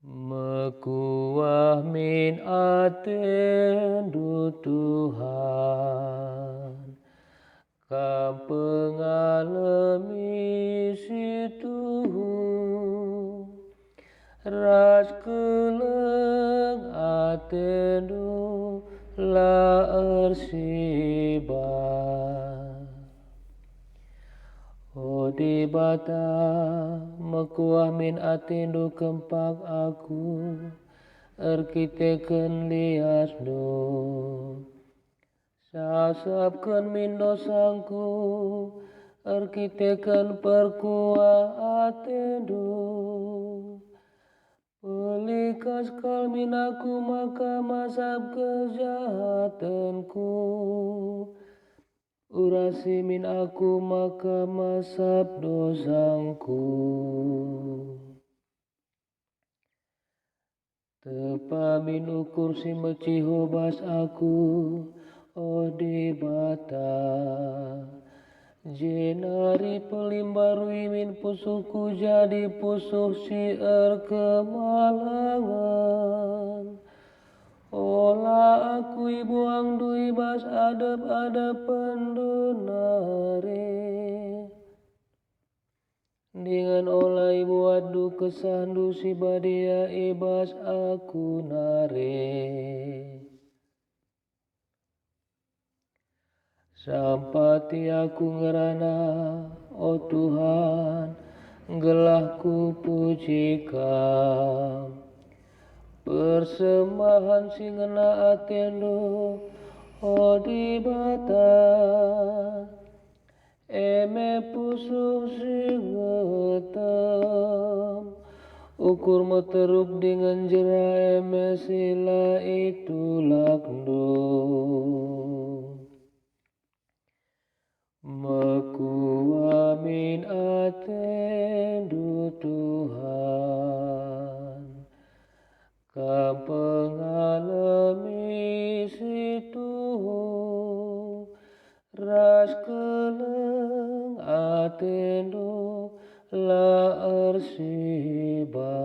Mekuah min atendu Tuhan, kam pengalami situhu, ras keleng atendu la ersiba. Odi bata mekuah min atendu kempak aku, erkiteken liasdo. Sasapkan min dosangku, erkiteken perkuah atendu. Pelikas kal min aku maka masap kejahatanku. Urasi min aku maka masap dosangku. Tepa min ukur si meciho bas aku, odi bata. Jenari pelimbarui min pusuhku jadi pusuh si erkemalangan. Olah aku buang dui bas adep pendonare. Dengan olah buat du kesandu si badia ibas aku nare. Sampati aku ngerana, oh Tuhan, gelahku pujikan. Persembahan si ngena atendo, odi bata. Eme pusuh si ngetam, ukur meteruk dengan jera eme sila itu lakdo. Mekuah min atendu Tuhan, kam pengalami situhu, ras keleng atendu la ersiba.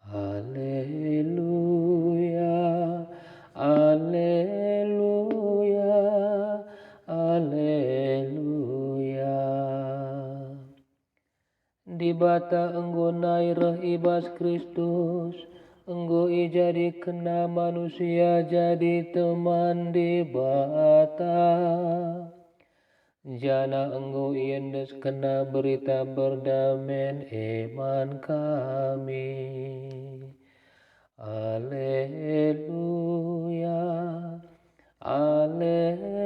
Haleluya, haleluya, haleluya. Di bata enggo nairah ibas Kristus, enggo ijadi kena manusia jadi teman di bata. Jana enggo iendes kena berita berdamen iman kami. Haleluya, haleluya.